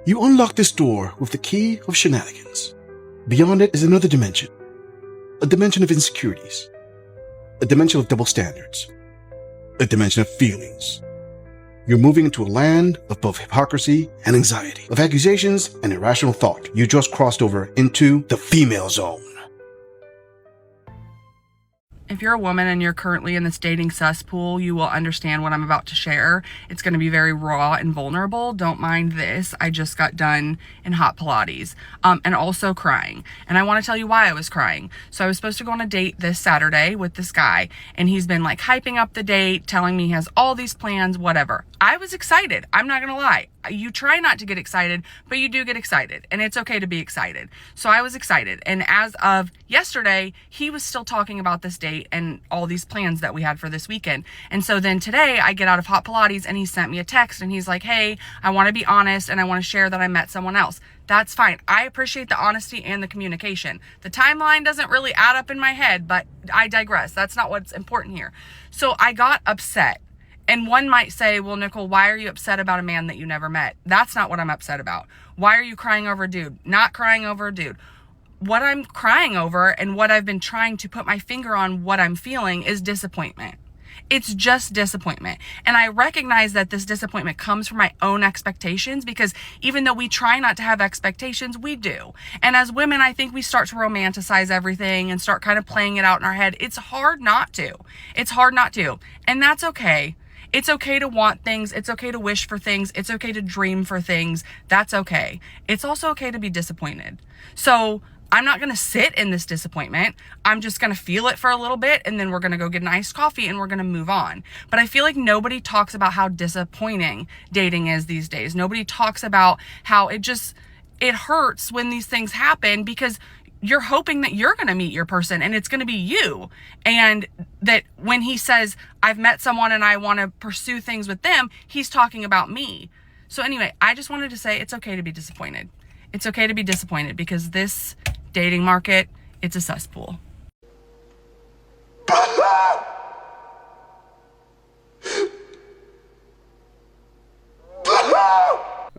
You unlock this door with the key of shenanigans. Beyond it is another dimension. A dimension of insecurities. A dimension of double standards. A dimension of feelings. You're moving into a land of both hypocrisy and anxiety, of accusations and irrational thought. You just crossed over into the female zone. If you're a woman and you're currently in this dating cesspool, you will understand what I'm about to share. It's going to be very raw and vulnerable. Don't mind this. I just got done in hot Pilates and also crying. And I want to tell you why I was crying. So I was supposed to go on a date this Saturday with this guy, and he's been like hyping up the date, telling me he has all these plans, whatever. I was excited. I'm not going to lie. You try not to get excited, but you do get excited, and it's okay to be excited. So I was excited. And as of yesterday, he was still talking about this date and all these plans that we had for this weekend. And so then today I get out of hot Pilates and he sent me a text and he's like, hey, I want to be honest and I want to share that I met someone else. That's fine. I appreciate the honesty and the communication. The timeline doesn't really add up in my head, but I digress. That's not what's important here. So I got upset. And one might say, well, Nicole, why are you upset about a man that you never met? That's not what I'm upset about. Why are you crying over a dude? Not crying over a dude. What I'm crying over and what I've been trying to put my finger on what I'm feeling is disappointment. It's just disappointment. And I recognize that this disappointment comes from my own expectations, because even though we try not to have expectations, we do. And as women, I think we start to romanticize everything and start kind of playing it out in our head. It's hard not to. It's hard not to. And that's okay. It's okay to want things. It's okay to wish for things. It's okay to dream for things. That's okay. It's also okay to be disappointed. So I'm not going to sit in this disappointment. I'm just going to feel it for a little bit, and then we're going to go get an iced coffee and we're going to move on. But I feel like nobody talks about how disappointing dating is these days. Nobody talks about how it hurts when these things happen, because you're hoping that you're going to meet your person and it's going to be you. And that when he says, I've met someone and I want to pursue things with them, he's talking about me. So anyway, I just wanted to say it's okay to be disappointed. It's okay to be disappointed, because this dating market, it's a cesspool.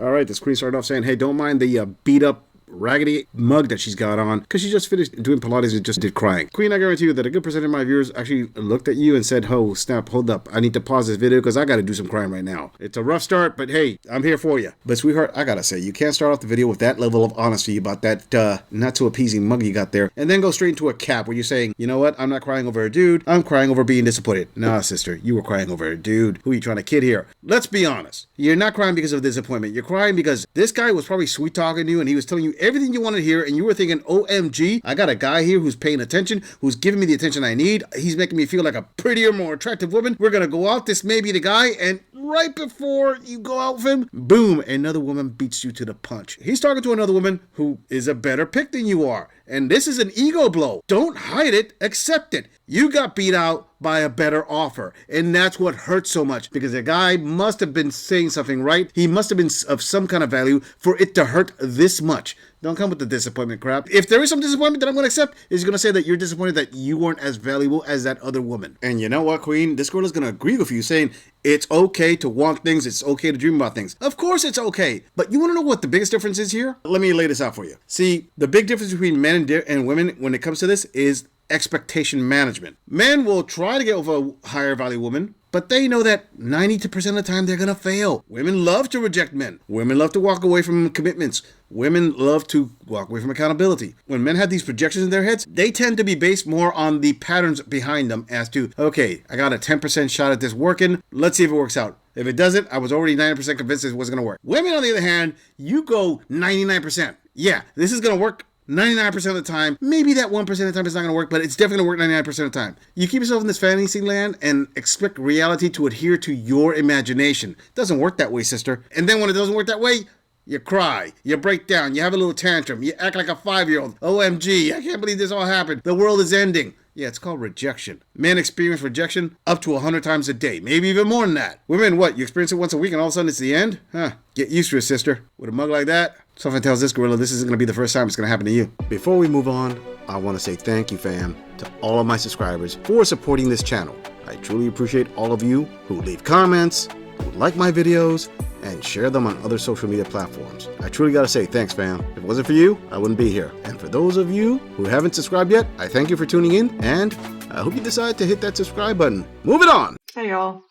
All right, the screen started off saying, hey, don't mind the beat up raggedy mug that she's got on, because she just finished doing Pilates and just did crying. Queen, I guarantee you that a good percentage of my viewers actually looked at you and said, oh, snap, hold up. I need to pause this video because I got to do some crying right now. It's a rough start, but hey, I'm here for you. But sweetheart, I got to say, you can't start off the video with that level of honesty about that not so appeasing mug you got there, and then go straight into a cap where you're saying, you know what, I'm not crying over a dude, I'm crying over being disappointed. Nah, sister, you were crying over a dude. Who are you trying to kid here? Let's be honest. You're not crying because of disappointment. You're crying because this guy was probably sweet talking to you and he was telling you everything you wanted to hear, and you were thinking, OMG, I got a guy here who's paying attention, who's giving me the attention I need. He's making me feel like a prettier, more attractive woman. We're gonna go out. This may be the guy. And right before you go out with him, boom, another woman beats you to the punch. He's talking to another woman who is a better pick than you are. And this is an ego blow. Don't hide it, accept it. You got beat out by a better offer. And that's what hurts so much, because the guy must have been saying something right. He must have been of some kind of value for it to hurt this much. Don't come with the disappointment crap. If there is some disappointment that I'm going to accept, is going to say that you're disappointed that you weren't as valuable as that other woman. And you know what, Queen? This girl is going to agree with you, saying it's okay to want things. It's okay to dream about things. Of course it's okay. But you want to know what the biggest difference is here? Let me lay this out for you. See, the big difference between men and women when it comes to this is expectation management. Men will try to get with a higher value woman, but they know that 90% of the time they're going to fail. Women love to reject men. Women love to walk away from commitments. Women love to walk away from accountability. When men have these projections in their heads, they tend to be based more on the patterns behind them as to, okay, I got a 10% shot at this working. Let's see if it works out. If it doesn't, I was already 90% convinced it wasn't going to work. Women, on the other hand, you go 99%. Yeah, this is going to work 99% of the time. Maybe that 1% of the time it's not going to work, but it's definitely going to work 99% of the time. You keep yourself in this fantasy land and expect reality to adhere to your imagination. It doesn't work that way, sister. And then when it doesn't work that way, you cry, you break down, you have a little tantrum, you act like a 5-year-old. OMG, I can't believe this all happened. The world is ending. Yeah, it's called rejection. Men experience rejection up to 100 times a day, maybe even more than that. Women, what? You experience it once a week and all of a sudden it's the end? Huh? Get used to it, sister. With a mug like that, something tells this gorilla this isn't going to be the first time it's going to happen to you. Before we move on, I want to say thank you, fam, to all of my subscribers for supporting this channel. I truly appreciate all of you who leave comments, who like my videos, and share them on other social media platforms. I truly gotta say thanks, fam. If it wasn't for you, I wouldn't be here. And for those of you who haven't subscribed yet, I thank you for tuning in, and I hope you decide to hit that subscribe button. Moving on! Hey y'all.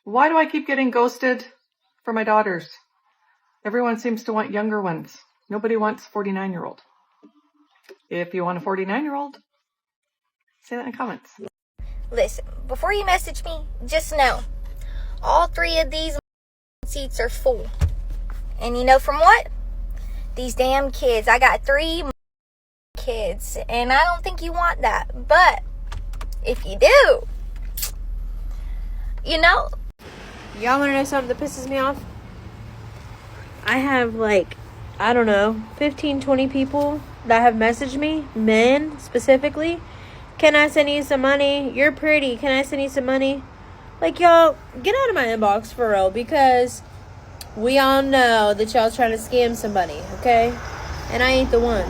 Why do I keep getting ghosted for my daughters? Everyone seems to want younger ones. Nobody wants 49-year-old. If you want a 49-year-old, say that in the comments. Listen, before you message me, just know, all 3 of these seats are full. And you know from what? These damn kids. I got 3 kids, and I don't think you want that. But if you do, you know. Y'all want to know something that pisses me off? I have I don't know, 15, 20 people that have messaged me, men specifically. Can I send you some money? You're pretty. Can I send you some money? Y'all, get out of my inbox for real, because we all know that y'all trying to scam somebody, okay? And I ain't the one.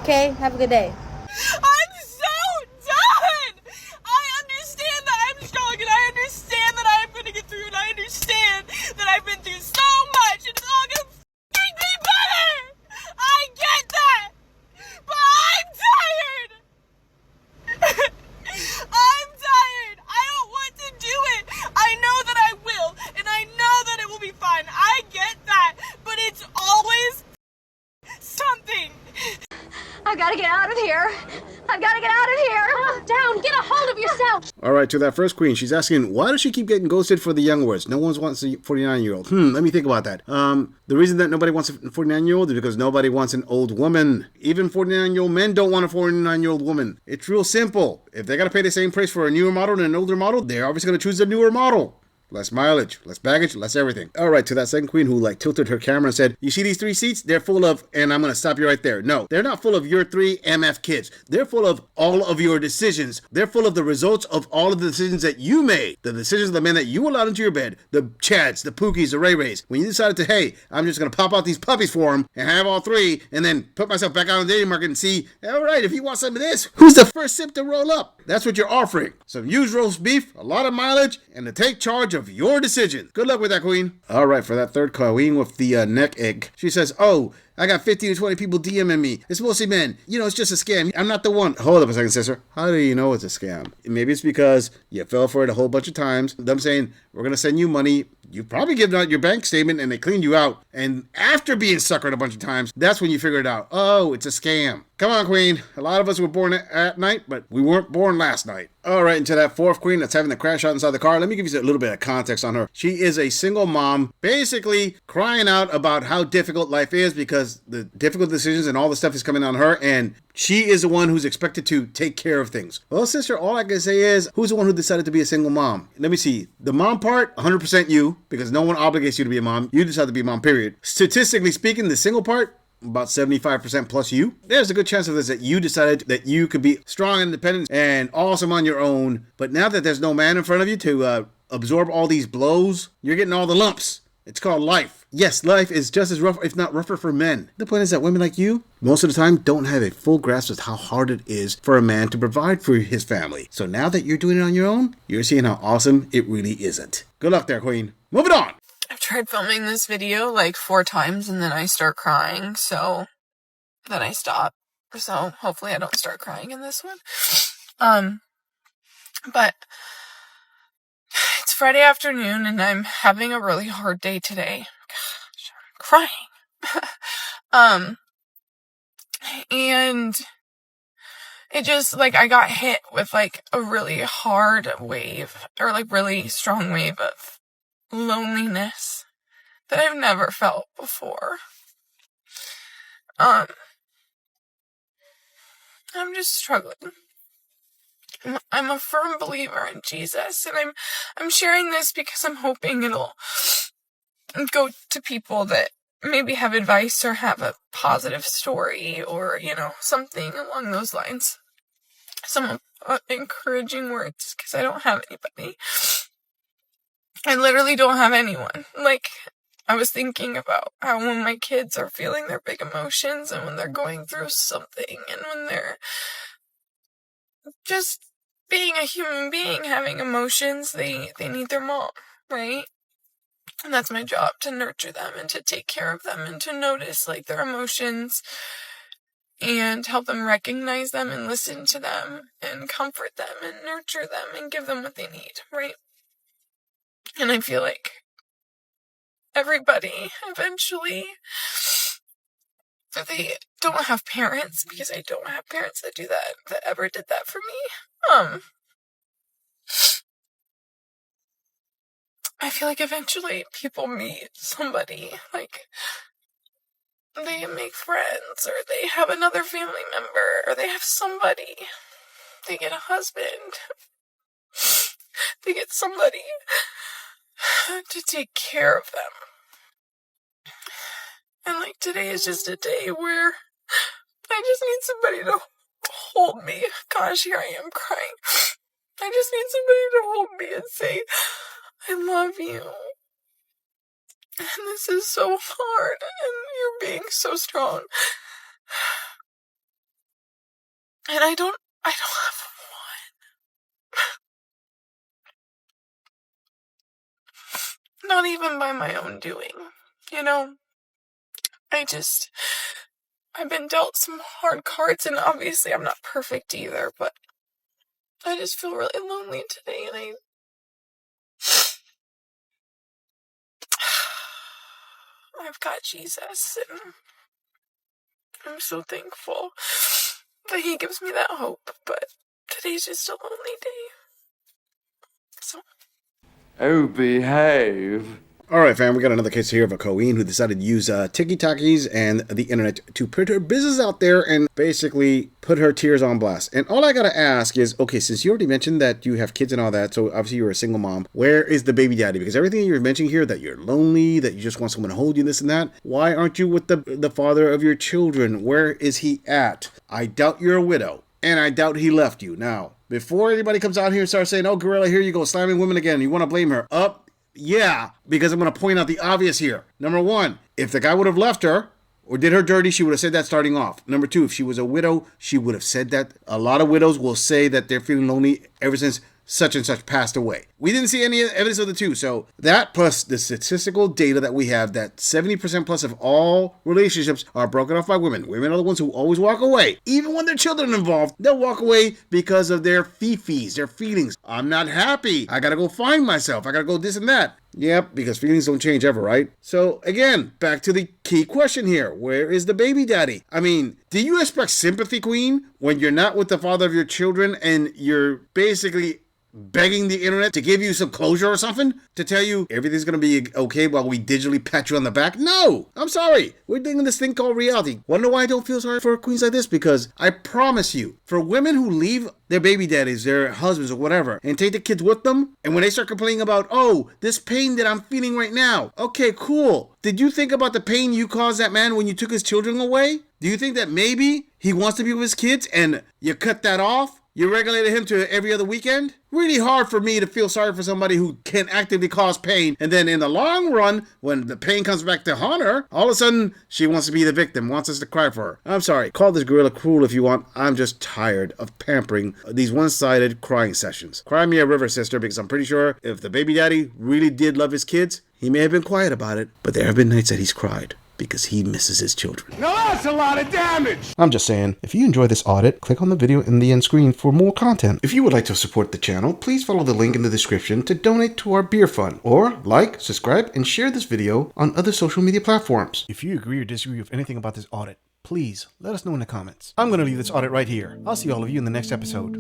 Okay? Have a good day. I'm so done! I understand that I'm strong, and I understand that I'm gonna get through, and I understand that I've been through so much, and it's all gonna make me better! I get that! But I'm tired! I'm tired! I don't want to do it! I know that I will, and I know that it will be fine. I get that, but it's always something. I gotta get out of here. I've gotta get out of here. Calm down. Get a hold of yourself. Alright, to that first queen, she's asking, why does she keep getting ghosted for the young ones? No one wants a 49-year-old. Let me think about that. The reason that nobody wants a 49-year-old is because nobody wants an old woman. Even 49-year-old men don't want a 49-year-old woman. It's real simple. If they gotta pay the same price for a newer model and an older model, they're obviously gonna choose the newer model. Less mileage, less baggage, less everything. Alright, to that second queen who tilted her camera and said, you see these 3 seats? They're full of, and I'm gonna stop you right there. No, they're not full of your 3 MF kids. They're full of all of your decisions. They're full of the results of all of the decisions that you made. The decisions of the men that you allowed into your bed. The Chads, the Pookies, the Ray Rays. When you decided to, hey, I'm just gonna pop out these puppies for them and have all 3 and then put myself back out on the dating market and see, alright, if you want some of this, who's the first sip to roll up? That's what you're offering. Some used roast beef, a lot of mileage, and to take charge of your decision. Good luck with that, queen. Alright, for that third queen with the neck egg, she says, oh, I got 15 to 20 people DMing me. It's mostly men. You know, it's just a scam. I'm not the one. Hold up a second, sister. How do you know it's a scam? Maybe it's because you fell for it a whole bunch of times. Them saying, we're going to send you money. You probably given out your bank statement and they cleaned you out. And after being suckered a bunch of times, that's when you figured out, oh, it's a scam. Come on, queen. A lot of us were born at night, but we weren't born last night. Alright, and to that fourth queen that's having the crash out inside the car, let me give you a little bit of context on her. She is a single mom, basically crying out about how difficult life is because the difficult decisions and all the stuff is coming on her, and she is the one who's expected to take care of things. Well, sister, all I can say is, who's the one who decided to be a single mom? Let me see. The mom part, 100% you, because no one obligates you to be a mom. You decide to be a mom, period. Statistically speaking, the single part, about 75% plus you. There's a good chance of this that you decided that you could be strong and independent and awesome on your own. But now that there's no man in front of you to absorb all these blows, you're getting all the lumps. It's called life. Yes, life is just as rough, if not rougher for men. The point is that women like you, most of the time, don't have a full grasp of how hard it is for a man to provide for his family. So now that you're doing it on your own, you're seeing how awesome it really isn't. Good luck there, queen. Moving on. I've tried filming this video like 4 times and then I start crying, so then I stop. So hopefully I don't start crying in this one. But it's Friday afternoon and I'm having a really hard day today. Gosh, I'm crying. And it just, I got hit with, a really hard wave, or, really strong wave of loneliness that I've never felt before. I'm just struggling. I'm a firm believer in Jesus, and I'm sharing this because I'm hoping it'll go to people that maybe have advice or have a positive story or, something along those lines. Some encouraging words, because I don't have anybody. I literally don't have anyone. I was thinking about how when my kids are feeling their big emotions and when they're going through something and when they're just being a human being having emotions, they need their mom, right? And that's my job, to nurture them and to take care of them and to notice like their emotions and help them recognize them and listen to them and comfort them and nurture them and give them what they need, right? And I feel like everybody eventually, they don't have parents, because I don't have parents that do that ever did that for me. I feel like eventually people meet somebody, like they make friends, or they have another family member, or they have somebody, they get a husband, they get somebody to take care of them. And like today is just a day where I just need somebody to hold me. Gosh, here I am crying. I just need somebody to hold me and say, I love you. And this is so hard, and you're being so strong. And I don't have one. Not even by my own doing, you know? I've been dealt some hard cards, and obviously I'm not perfect either, but I just feel really lonely today, and I've got Jesus, and I'm so thankful that he gives me that hope, but today's just a lonely day. So. Oh, behave. All right, fam, we got another case here of a queen who decided to use TikTokies and the internet to put her business out there and basically put her tears on blast. And all I got to ask is, okay, since you already mentioned that you have kids and all that, so obviously you're a single mom, where is the baby daddy? Because everything you're mentioning here, that you're lonely, that you just want someone to hold you, this and that, why aren't you with the father of your children? Where is he at? I doubt you're a widow, and I doubt he left you. Now, before anybody comes out here and starts saying, oh, Gorilla, here you go, slamming women again, you want to blame her, yeah, because I'm going to point out the obvious here. Number one, if the guy would have left her or did her dirty, she would have said that starting off. Number two, if she was a widow, she would have said that. A lot of widows will say that they're feeling lonely ever since such and such passed away. We didn't see any evidence of the two. So that plus the statistical data that we have, that 70% plus of all relationships are broken off by women. Women are the ones who always walk away. Even when their children are involved, they'll walk away because of their fifis, their feelings. I'm not happy. I gotta go find myself. I gotta go this and that. Yep, because feelings don't change ever, right? So again, back to the key question here. Where is the baby daddy? I mean, do you expect sympathy, queen, when you're not with the father of your children and you're basically begging the internet to give you some closure or something? To tell you everything's going to be okay while we digitally pat you on the back? No! I'm sorry. We're doing this thing called reality. Want to know why I don't feel sorry for queens like this? Because I promise you, for women who leave their baby daddies, their husbands or whatever, and take the kids with them, and when they start complaining about, oh, this pain that I'm feeling right now. Okay, cool. Did you think about the pain you caused that man when you took his children away? Do you think that maybe he wants to be with his kids and you cut that off? You regulated him to every other weekend? Really hard for me to feel sorry for somebody who can actively cause pain, and then in the long run, when the pain comes back to haunt her, all of a sudden, she wants to be the victim, wants us to cry for her. I'm sorry, call this gorilla cruel if you want. I'm just tired of pampering these one-sided crying sessions. Cry me a river, sister, because I'm pretty sure if the baby daddy really did love his kids, he may have been quiet about it, but there have been nights that he's cried because he misses his children. Now that's a lot of damage! I'm just saying, if you enjoy this audit, click on the video in the end screen for more content. If you would like to support the channel, please follow the link in the description to donate to our beer fund, or like, subscribe, and share this video on other social media platforms. If you agree or disagree with anything about this audit, please let us know in the comments. I'm going to leave this audit right here. I'll see all of you in the next episode.